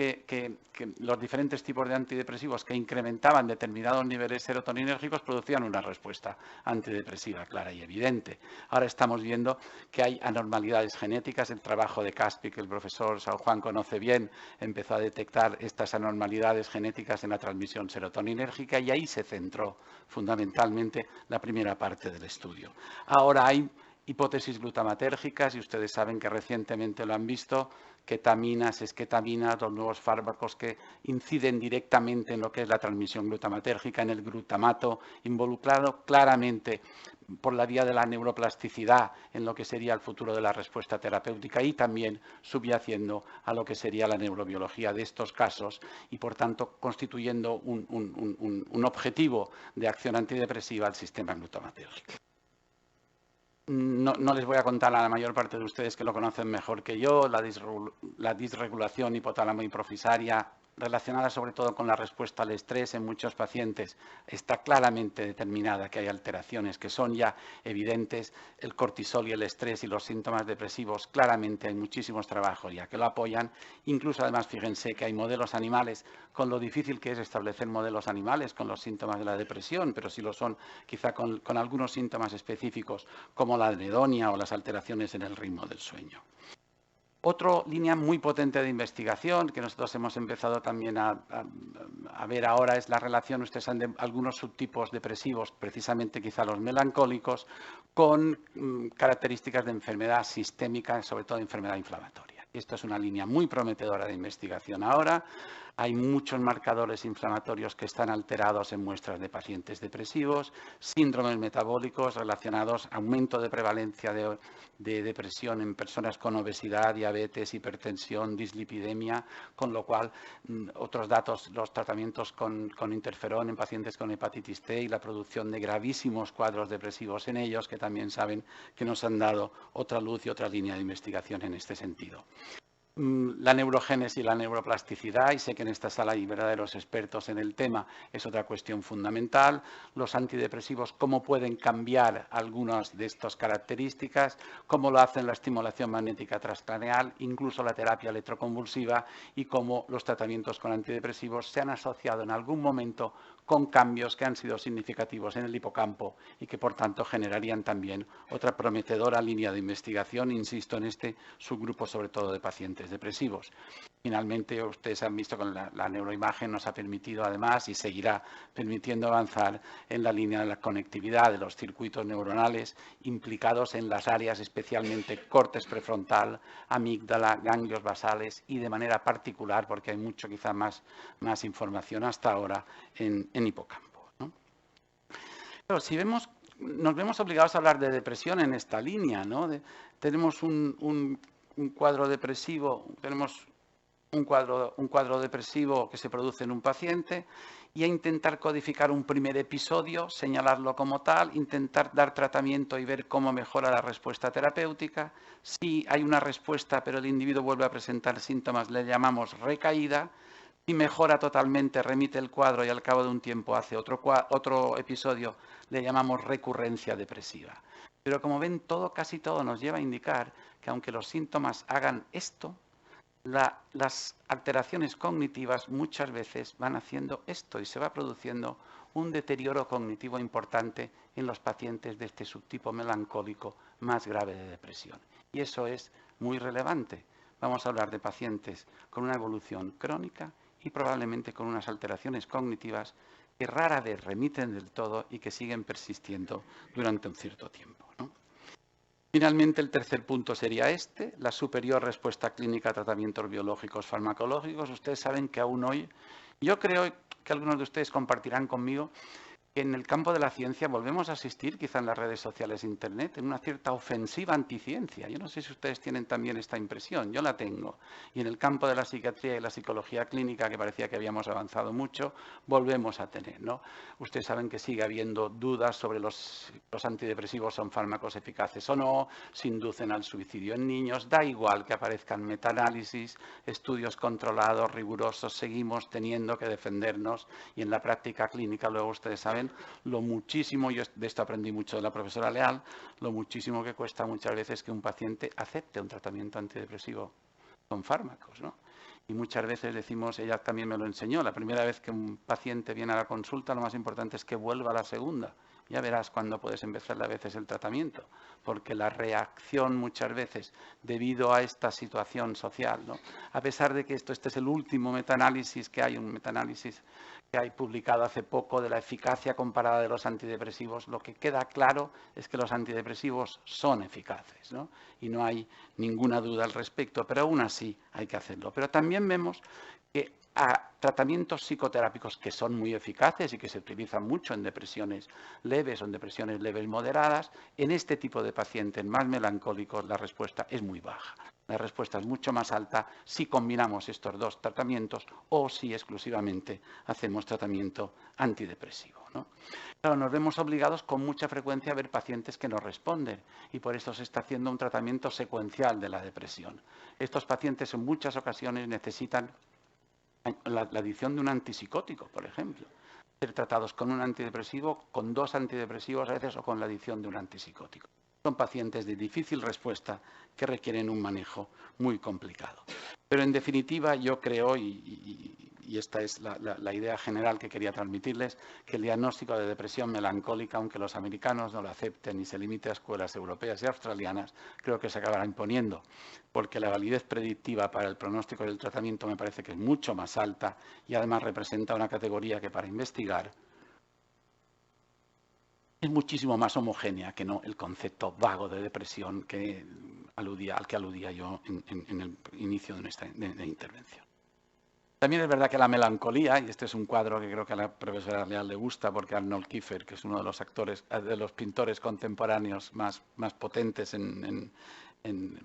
los diferentes tipos de antidepresivos que incrementaban determinados niveles serotoninérgicos producían una respuesta antidepresiva clara y evidente. Ahora estamos viendo que hay anormalidades genéticas. El trabajo de Caspi, que el profesor San Juan conoce bien, empezó a detectar estas anormalidades genéticas en la transmisión serotoninérgica y ahí se centró fundamentalmente la primera parte del estudio. Ahora hay hipótesis glutamatérgicas y ustedes saben que recientemente lo han visto, ketaminas, esquetaminas, los nuevos fármacos que inciden directamente en lo que es la transmisión glutamatérgica, en el glutamato, involucrado claramente por la vía de la neuroplasticidad en lo que sería el futuro de la respuesta terapéutica y también subyaciendo a lo que sería la neurobiología de estos casos y, por tanto, constituyendo un objetivo de acción antidepresiva al sistema glutamatérgico. No les voy a contar a la mayor parte de ustedes que lo conocen mejor que yo, la disregulación hipotálamo-hipofisaria relacionada sobre todo con la respuesta al estrés en muchos pacientes. Está claramente determinada que hay alteraciones que son ya evidentes. El cortisol y el estrés y los síntomas depresivos, claramente hay muchísimos trabajos ya que lo apoyan. Incluso, además, fíjense que hay modelos animales, con lo difícil que es establecer modelos animales con los síntomas de la depresión, pero sí lo son quizá con algunos síntomas específicos como la anedonia o las alteraciones en el ritmo del sueño. Otra línea muy potente de investigación que nosotros hemos empezado también a ver ahora es la relación, ustedes saben, de algunos subtipos depresivos, precisamente quizá los melancólicos, con características de enfermedad sistémica, sobre todo enfermedad inflamatoria. Esto es una línea muy prometedora de investigación ahora. Hay muchos marcadores inflamatorios que están alterados en muestras de pacientes depresivos, síndromes metabólicos relacionados, aumento de prevalencia de depresión en personas con obesidad, diabetes, hipertensión, dislipidemia, con lo cual otros datos, los tratamientos con interferón en pacientes con hepatitis C y la producción de gravísimos cuadros depresivos en ellos, que también saben que nos han dado otra luz y otra línea de investigación en este sentido. La neurogénesis y la neuroplasticidad, y sé que en esta sala hay verdaderos expertos en el tema, es otra cuestión fundamental. Los antidepresivos, cómo pueden cambiar algunas de estas características, cómo lo hacen la estimulación magnética transcraneal, incluso la terapia electroconvulsiva, y cómo los tratamientos con antidepresivos se han asociado en algún momento con cambios que han sido significativos en el hipocampo y que, por tanto, generarían también otra prometedora línea de investigación, insisto, en este subgrupo, sobre todo de pacientes depresivos. Finalmente, ustedes han visto que la neuroimagen nos ha permitido, además, y seguirá permitiendo avanzar en la línea de la conectividad de los circuitos neuronales implicados en las áreas, especialmente córtex prefrontal, amígdala, ganglios basales y, de manera particular, porque hay mucho quizá más información hasta ahora, en hipocampo, ¿no? Pero si nos vemos obligados a hablar de depresión en esta línea, ¿no? Tenemos un cuadro depresivo, tenemos un cuadro depresivo que se produce en un paciente y a intentar codificar un primer episodio, señalarlo como tal, intentar dar tratamiento y ver cómo mejora la respuesta terapéutica. Si hay una respuesta pero el individuo vuelve a presentar síntomas, le llamamos recaída. Si mejora totalmente, remite el cuadro y al cabo de un tiempo hace otro episodio, le llamamos recurrencia depresiva. Pero como ven, casi todo nos lleva a indicar que aunque los síntomas hagan esto, las alteraciones cognitivas muchas veces van haciendo esto y se va produciendo un deterioro cognitivo importante en los pacientes de este subtipo melancólico más grave de depresión. Y eso es muy relevante. Vamos a hablar de pacientes con una evolución crónica y probablemente con unas alteraciones cognitivas que rara vez remiten del todo y que siguen persistiendo durante un cierto tiempo, ¿no? Finalmente, el tercer punto sería la superior respuesta clínica a tratamientos biológicos farmacológicos. Ustedes saben que aún hoy, yo creo que algunos de ustedes compartirán conmigo En el campo de la ciencia volvemos a asistir, quizá en las redes sociales e Internet, en una cierta ofensiva anticiencia. Yo no sé si ustedes tienen también esta impresión, yo la tengo. Y en el campo de la psiquiatría y la psicología clínica, que parecía que habíamos avanzado mucho, volvemos a tener, ¿no? Ustedes saben que sigue habiendo dudas sobre los antidepresivos son fármacos eficaces o no, si inducen al suicidio en niños, da igual que aparezcan metaanálisis, estudios controlados, rigurosos, seguimos teniendo que defendernos y en la práctica clínica, luego ustedes saben, lo muchísimo, yo de esto aprendí mucho de la profesora Leal, lo muchísimo que cuesta muchas veces que un paciente acepte un tratamiento antidepresivo con fármacos, ¿no? Y muchas veces decimos, ella también me lo enseñó, la primera vez que un paciente viene a la consulta, lo más importante es que vuelva a la segunda. Ya verás cuándo puedes empezar a veces el tratamiento, porque la reacción muchas veces, debido a esta situación social, ¿no? A pesar de que este es el último metaanálisis que hay, un metaanálisis que hay publicado hace poco de la eficacia comparada de los antidepresivos, lo que queda claro es que los antidepresivos son eficaces, ¿no? Y no hay ninguna duda al respecto, pero aún así hay que hacerlo. Pero también vemos que a tratamientos psicoterápicos que son muy eficaces y que se utilizan mucho en depresiones leves o en depresiones leves moderadas, en este tipo de pacientes más melancólicos la respuesta es muy baja. La respuesta es mucho más alta si combinamos estos dos tratamientos o si exclusivamente hacemos tratamiento antidepresivo, ¿no? Claro, nos vemos obligados con mucha frecuencia a ver pacientes que no responden y por eso se está haciendo un tratamiento secuencial de la depresión. Estos pacientes en muchas ocasiones necesitan la adición de un antipsicótico, por ejemplo. Ser tratados con un antidepresivo, con dos antidepresivos a veces o con la adición de un antipsicótico. Son pacientes de difícil respuesta que requieren un manejo muy complicado. Pero en definitiva yo creo, y esta es la idea general que quería transmitirles, que el diagnóstico de depresión melancólica, aunque los americanos no lo acepten y se limite a escuelas europeas y australianas, creo que se acabará imponiendo, porque la validez predictiva para el pronóstico y el tratamiento me parece que es mucho más alta y además representa una categoría que para investigar es muchísimo más homogénea que no el concepto vago de depresión al que aludía yo en el inicio de nuestra intervención. También es verdad que la melancolía, y este es un cuadro que creo que a la profesora Leal le gusta, porque Arnold Kiefer, que es uno de los de los pintores contemporáneos más potentes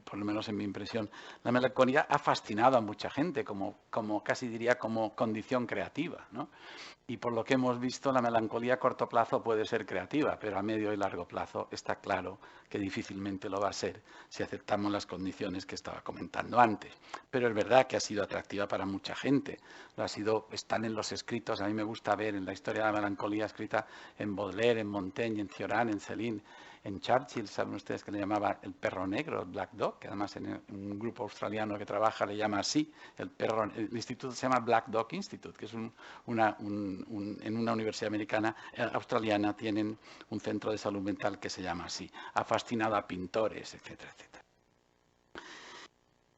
por lo menos en mi impresión, la melancolía ha fascinado a mucha gente, como casi diría como condición creativa, ¿no? Y por lo que hemos visto, la melancolía a corto plazo puede ser creativa, pero a medio y largo plazo está claro que difícilmente lo va a ser si aceptamos las condiciones que estaba comentando antes. Pero es verdad que ha sido atractiva para mucha gente. Están en los escritos, a mí me gusta ver en la historia de la melancolía escrita en Baudelaire, en Montaigne, en Cioran, en Céline, en Churchill, saben ustedes que le llamaba el perro negro, el Black Dog, que además en un grupo australiano que trabaja le llama así, el instituto se llama Black Dog Institute, que es en una universidad americana, australiana, tienen un centro de salud mental que se llama así. Ha fascinado a pintores, etcétera, etcétera.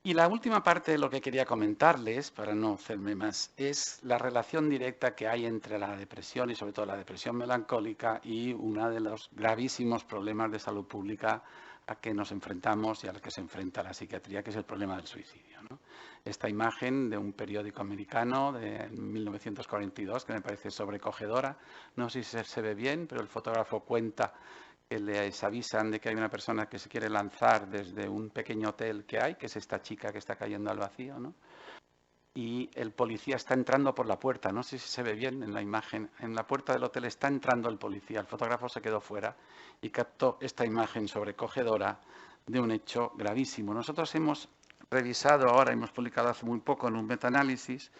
Y la última parte de lo que quería comentarles, para no hacerme más, es la relación directa que hay entre la depresión y sobre todo la depresión melancólica y uno de los gravísimos problemas de salud pública a que nos enfrentamos y a los que se enfrenta la psiquiatría, que es el problema del suicidio, ¿no? Esta imagen de un periódico americano de 1942, que me parece sobrecogedora, no sé si se ve bien, pero el fotógrafo cuenta que les avisan de que hay una persona que se quiere lanzar desde un pequeño hotel que hay, que es esta chica que está cayendo al vacío, ¿no? Y el policía está entrando por la puerta, no sé si se ve bien en la imagen, en la puerta del hotel está entrando el policía, el fotógrafo se quedó fuera y captó esta imagen sobrecogedora de un hecho gravísimo. Nosotros hemos revisado ahora, hemos publicado hace muy poco en un metaanálisis,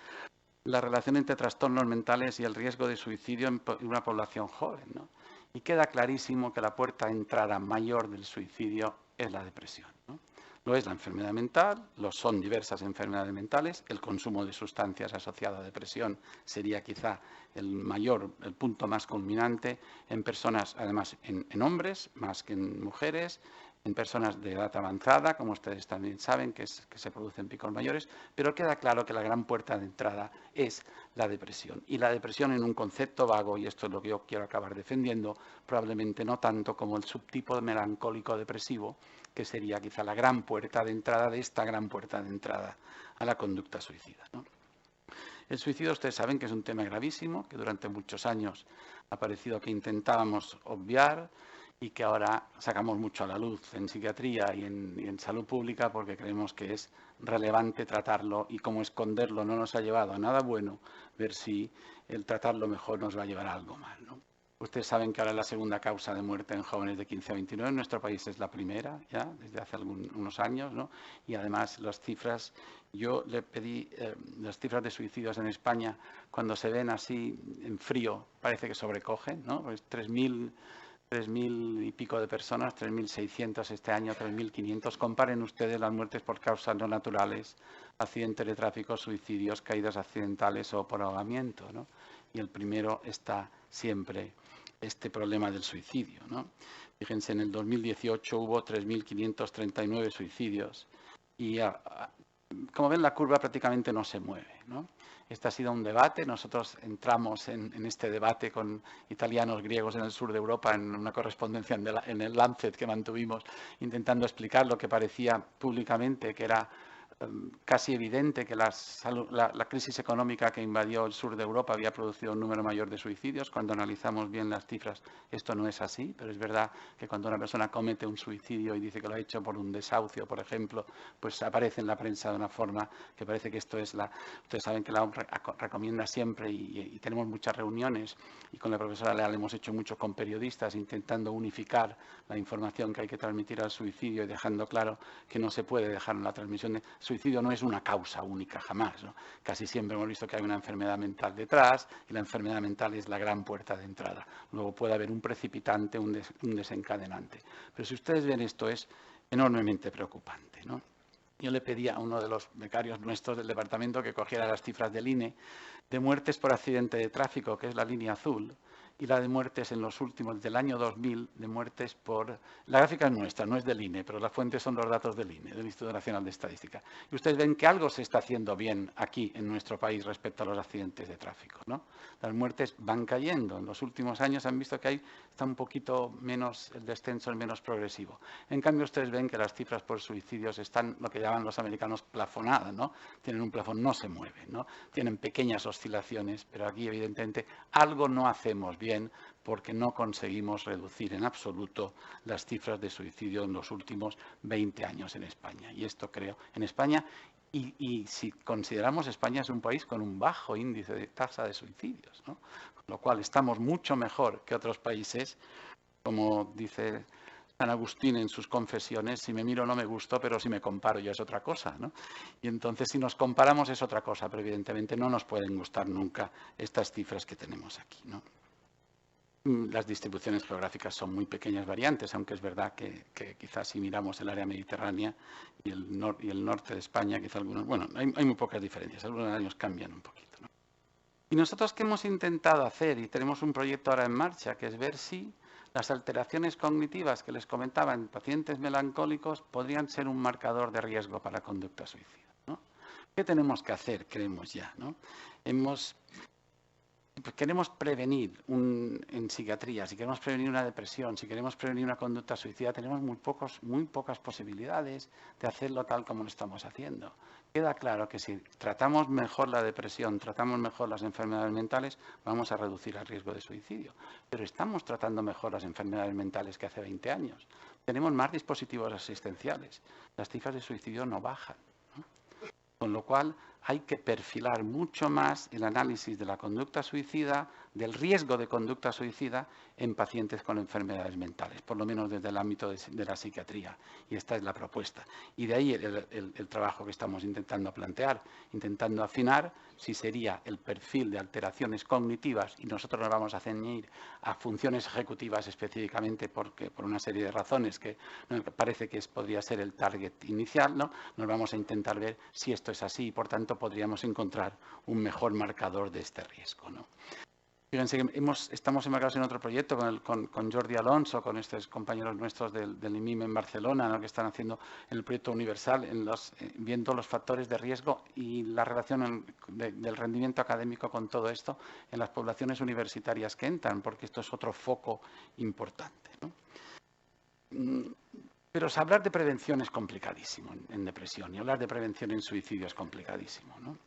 la relación entre trastornos mentales y el riesgo de suicidio en una población joven, ¿no? Y queda clarísimo que la puerta de entrada mayor del suicidio es la depresión, ¿no? Lo es la enfermedad mental, lo son diversas enfermedades mentales, el consumo de sustancias asociado a depresión sería quizá el punto más culminante en personas, además en hombres más que en mujeres, en personas de edad avanzada, como ustedes también saben, que se producen picos mayores, pero queda claro que la gran puerta de entrada es la depresión. Y la depresión en un concepto vago, y esto es lo que yo quiero acabar defendiendo, probablemente no tanto como el subtipo melancólico depresivo, que sería quizá la gran puerta de entrada de esta gran puerta de entrada a la conducta suicida, ¿no? El suicidio, ustedes saben que es un tema gravísimo, que durante muchos años ha parecido que intentábamos obviar y que ahora sacamos mucho a la luz en psiquiatría y en salud pública porque creemos que es relevante tratarlo y como esconderlo no nos ha llevado a nada bueno, ver si el tratarlo mejor nos va a llevar a algo mal, ¿no? Ustedes saben que ahora es la segunda causa de muerte en jóvenes de 15 a 29. En nuestro país es la primera, ya, desde hace unos años, ¿no? Y además las cifras, yo le pedí las cifras de suicidios en España, cuando se ven así en frío, parece que sobrecogen, ¿no? Pues 3.000 y pico de personas, 3.600 este año, 3.500. Comparen ustedes las muertes por causas no naturales, accidentes de tráfico, suicidios, caídas accidentales o por ahogamiento, ¿no? Y el primero está siempre este problema del suicidio, ¿no? Fíjense, en el 2018 hubo 3.539 suicidios y, como ven, la curva prácticamente no se mueve, ¿no? Este ha sido un debate. Nosotros entramos en este debate con italianos, griegos en el sur de Europa en una correspondencia en el Lancet que mantuvimos, intentando explicar lo que parecía públicamente que era casi evidente que la crisis económica que invadió el sur de Europa había producido un número mayor de suicidios. Cuando analizamos bien las cifras, esto no es así, pero es verdad que cuando una persona comete un suicidio y dice que lo ha hecho por un desahucio, por ejemplo, pues aparece en la prensa de una forma que parece que esto es Ustedes saben que la OMS recomienda siempre y tenemos muchas reuniones y con la profesora Leal hemos hecho mucho con periodistas intentando unificar la información que hay que transmitir al suicidio y dejando claro que no se puede dejar en la transmisión de suicidio no es una causa única, jamás, ¿no? Casi siempre hemos visto que hay una enfermedad mental detrás y la enfermedad mental es la gran puerta de entrada. Luego puede haber un precipitante, un desencadenante. Pero si ustedes ven esto es enormemente preocupante, ¿no? Yo le pedí a uno de los becarios nuestros del departamento que cogiera las cifras del INE de muertes por accidente de tráfico, que es la línea azul, y la de muertes en los últimos, del año 2000, de muertes por... La gráfica es nuestra, no es del INE, pero las fuentes son los datos del INE, del Instituto Nacional de Estadística. Y ustedes ven que algo se está haciendo bien aquí en nuestro país respecto a los accidentes de tráfico, ¿no? Las muertes van cayendo. En los últimos años han visto que está un poquito menos, el descenso es menos progresivo. En cambio, ustedes ven que las cifras por suicidios están, lo que llaman los americanos, plafonadas, ¿no? Tienen un plafón, no se mueven, ¿no? Tienen pequeñas oscilaciones, pero aquí, evidentemente, algo no hacemos bien porque no conseguimos reducir en absoluto las cifras de suicidio en los últimos 20 años en España. Y esto creo en España, y si consideramos España es un país con un bajo índice de tasa de suicidios, ¿no? Con lo cual estamos mucho mejor que otros países, como dice San Agustín en sus confesiones, si me miro no me gusto, pero si me comparo ya es otra cosa, ¿no? Y entonces si nos comparamos es otra cosa, pero evidentemente no nos pueden gustar nunca estas cifras que tenemos aquí, ¿no? Las distribuciones geográficas son muy pequeñas variantes, aunque es verdad que quizás si miramos el área mediterránea y el norte de España, quizá algunos, bueno, hay muy pocas diferencias, algunos años cambian un poquito, ¿no? Y nosotros, ¿qué hemos intentado hacer? Y tenemos un proyecto ahora en marcha, que es ver si las alteraciones cognitivas que les comentaba en pacientes melancólicos podrían ser un marcador de riesgo para conducta suicida, ¿no? ¿Qué tenemos que hacer, creemos ya, ¿no? Queremos prevenir en psiquiatría, si queremos prevenir una depresión, si queremos prevenir una conducta suicida, tenemos muy pocas posibilidades de hacerlo tal como lo estamos haciendo. Queda claro que si tratamos mejor la depresión, tratamos mejor las enfermedades mentales, vamos a reducir el riesgo de suicidio. Pero estamos tratando mejor las enfermedades mentales que hace 20 años. Tenemos más dispositivos asistenciales. Las cifras de suicidio no bajan, ¿no? Con lo cual hay que perfilar mucho más el análisis de la conducta suicida, del riesgo de conducta suicida en pacientes con enfermedades mentales, por lo menos desde el ámbito de la psiquiatría. Y esta es la propuesta. Y de ahí el trabajo que estamos intentando plantear, intentando afinar si sería el perfil de alteraciones cognitivas, y nosotros nos vamos a ceñir a funciones ejecutivas específicamente por una serie de razones que parece que podría ser el target inicial, ¿no? Nos vamos a intentar ver si esto es así y, por tanto, podríamos encontrar un mejor marcador de este riesgo, ¿no? Fíjense que estamos embarcados en otro proyecto con Jordi Alonso, con estos compañeros nuestros del IMIM en Barcelona, ¿no? Que están haciendo el proyecto universal, viendo los factores de riesgo y la relación del rendimiento académico con todo esto en las poblaciones universitarias que entran, porque esto es otro foco importante, ¿no? Pero hablar de prevención es complicadísimo en depresión y hablar de prevención en suicidio es complicadísimo, ¿no?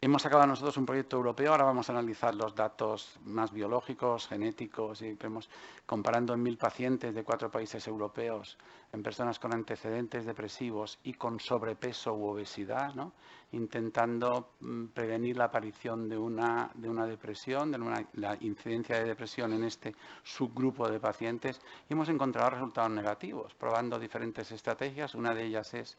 Hemos acabado nosotros un proyecto europeo, ahora vamos a analizar los datos más biológicos, genéticos, y vemos, comparando en 1000 pacientes de 4 países europeos, en personas con antecedentes depresivos y con sobrepeso u obesidad, ¿no? Intentando prevenir la aparición de una depresión, la incidencia de depresión en este subgrupo de pacientes, y hemos encontrado resultados negativos, probando diferentes estrategias. Una de ellas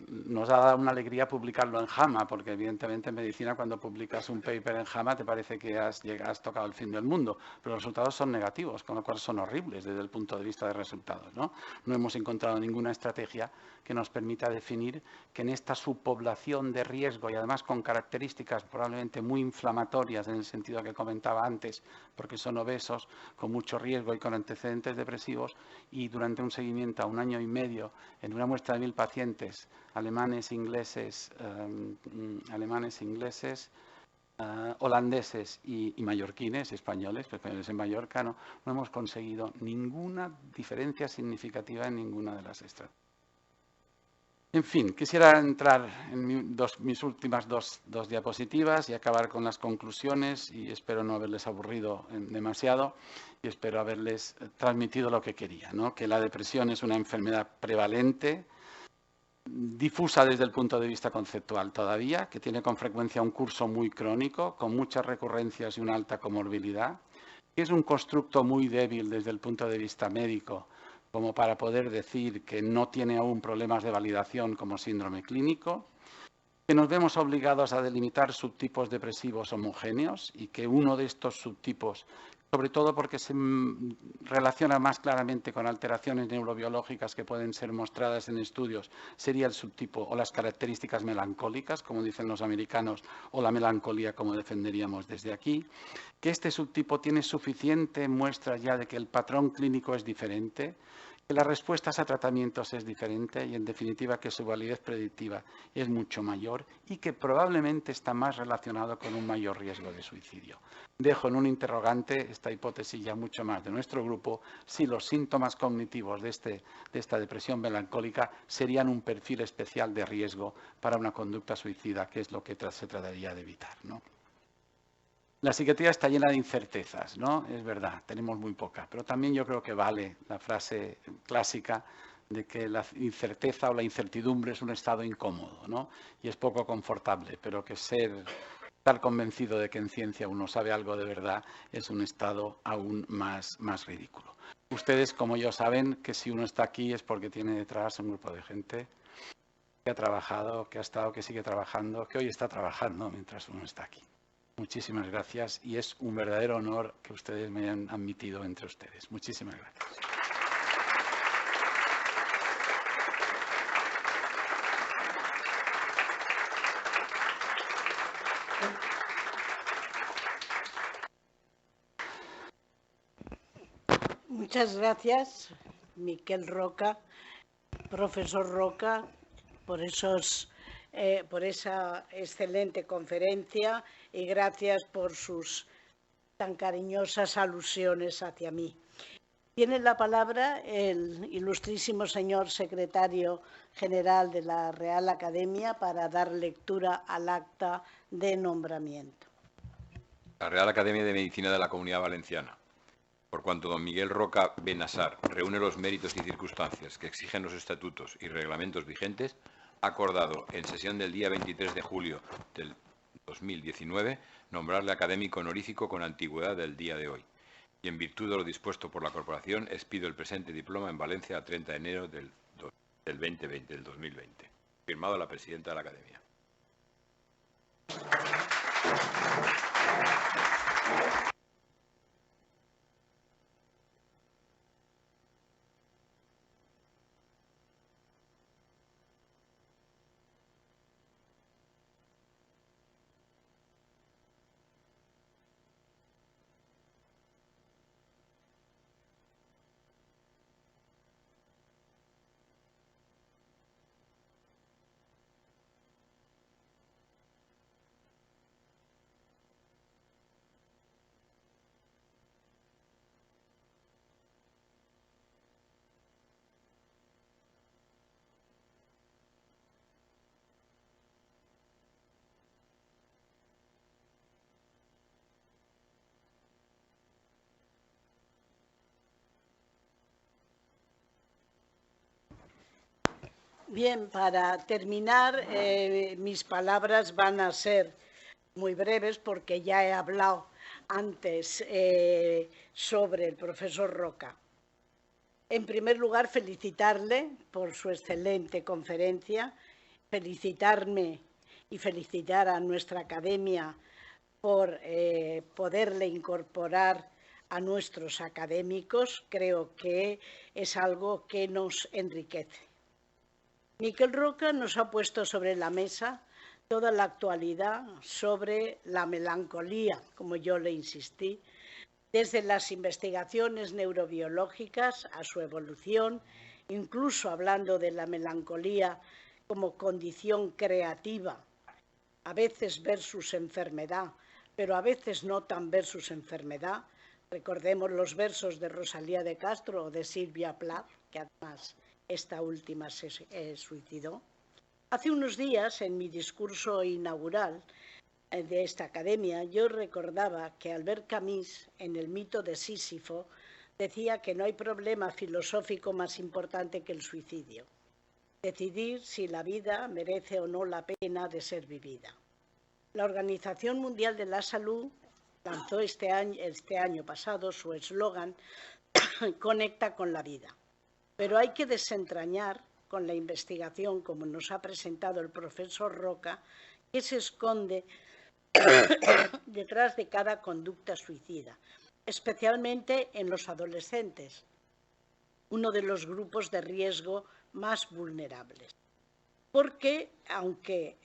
nos ha dado una alegría publicarlo en JAMA, porque evidentemente en medicina cuando publicas un paper en JAMA te parece que has tocado el fin del mundo, pero los resultados son negativos, con lo cual son horribles desde el punto de vista de resultados, ¿no? No hemos encontrado ninguna estrategia que nos permita definir que en esta subpoblación de riesgo y además con características probablemente muy inflamatorias en el sentido que comentaba antes, porque son obesos, con mucho riesgo y con antecedentes depresivos, y durante un seguimiento a 1 año y medio en una muestra de 1000 pacientes, alemanes, ingleses, holandeses y mallorquines, españoles en Mallorca, no hemos conseguido ninguna diferencia significativa en ninguna de las estrategias. En fin, quisiera entrar en mis últimas dos diapositivas y acabar con las conclusiones, y espero no haberles aburrido demasiado y espero haberles transmitido lo que quería, ¿no? Que la depresión es una enfermedad prevalente, difusa desde el punto de vista conceptual todavía, que tiene con frecuencia un curso muy crónico, con muchas recurrencias y una alta comorbilidad, que es un constructo muy débil desde el punto de vista médico, como para poder decir que no tiene aún problemas de validación como síndrome clínico, que nos vemos obligados a delimitar subtipos depresivos homogéneos y que uno de estos subtipos, sobre todo porque se relaciona más claramente con alteraciones neurobiológicas que pueden ser mostradas en estudios, sería el subtipo o las características melancólicas, como dicen los americanos, o la melancolía, como defenderíamos desde aquí, que este subtipo tiene suficiente muestra ya de que el patrón clínico es diferente, que las respuestas a tratamientos es diferente y, en definitiva, que su validez predictiva es mucho mayor y que probablemente está más relacionado con un mayor riesgo de suicidio. Dejo en un interrogante esta hipótesis ya mucho más de nuestro grupo, si los síntomas cognitivos de esta depresión melancólica serían un perfil especial de riesgo para una conducta suicida, que es lo que se trataría de evitar, ¿no? La psiquiatría está llena de incertezas, ¿no? Es verdad, tenemos muy poca, pero también yo creo que vale la frase clásica de que la incerteza o la incertidumbre es un estado incómodo, ¿no? Y es poco confortable, pero que estar convencido de que en ciencia uno sabe algo de verdad es un estado aún más ridículo. Ustedes, como yo, saben que si uno está aquí es porque tiene detrás un grupo de gente que ha trabajado, que ha estado, que sigue trabajando, que hoy está trabajando mientras uno está aquí. Muchísimas gracias y es un verdadero honor que ustedes me hayan admitido entre ustedes. Muchísimas gracias. Muchas gracias, Miquel Roca, profesor Roca, por esa excelente conferencia y gracias por sus tan cariñosas alusiones hacia mí. Tiene la palabra el ilustrísimo señor secretario general de la Real Academia para dar lectura al acta de nombramiento. La Real Academia de Medicina de la Comunidad Valenciana. Por cuanto don Miguel Roca Benassar reúne los méritos y circunstancias que exigen los estatutos y reglamentos vigentes, ha acordado en sesión del día 23 de julio del 2019 nombrarle académico honorífico con antigüedad del día de hoy. Y en virtud de lo dispuesto por la Corporación, expido el presente diploma en Valencia a 30 de enero del 2020. Firmado la presidenta de la Academia. Bien, para terminar, mis palabras van a ser muy breves porque ya he hablado antes sobre el profesor Roca. En primer lugar, felicitarle por su excelente conferencia, felicitarme y felicitar a nuestra academia por poderle incorporar a nuestros académicos. Creo que es algo que nos enriquece. Miquel Roca nos ha puesto sobre la mesa toda la actualidad sobre la melancolía, como yo le insistí, desde las investigaciones neurobiológicas a su evolución, incluso hablando de la melancolía como condición creativa, a veces versus enfermedad, pero a veces no tan versus enfermedad. Recordemos los versos de Rosalía de Castro o de Silvia Plath, que además esta última se suicidó. Hace unos días, en mi discurso inaugural de esta academia, yo recordaba que Albert Camus, en el mito de Sísifo, decía que no hay problema filosófico más importante que el suicidio. Decidir si la vida merece o no la pena de ser vivida. La Organización Mundial de la Salud lanzó este año pasado su eslogan Conecta con la vida. Pero hay que desentrañar con la investigación, como nos ha presentado el profesor Roca, que se esconde detrás de cada conducta suicida, especialmente en los adolescentes, uno de los grupos de riesgo más vulnerables. Porque, aunque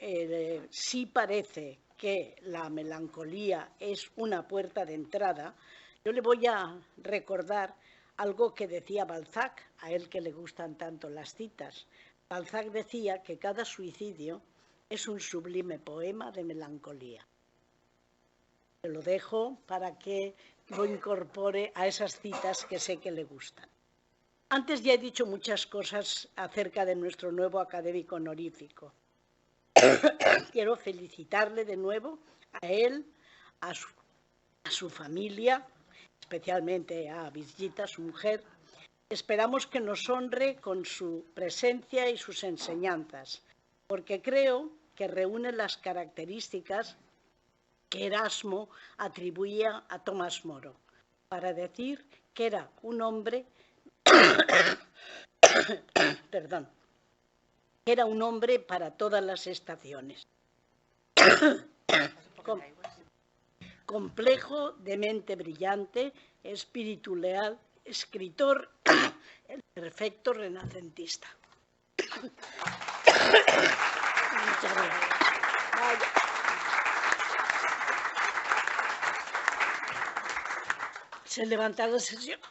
sí parece que la melancolía es una puerta de entrada, yo le voy a recordar algo que decía Balzac, a él que le gustan tanto las citas. Balzac decía que cada suicidio es un sublime poema de melancolía. Se lo dejo para que lo incorpore a esas citas que sé que le gustan. Antes ya he dicho muchas cosas acerca de nuestro nuevo académico honorífico. Quiero felicitarle de nuevo a él, a su familia, especialmente a Virgita, su mujer. Esperamos que nos honre con su presencia y sus enseñanzas, porque creo que reúne las características que Erasmo atribuía a Tomás Moro, para decir que era un hombre, perdón, que era un hombre para todas las estaciones. Complejo, de mente brillante, espíritu leal, escritor, el perfecto renacentista. Muchas gracias. Se levanta la sesión.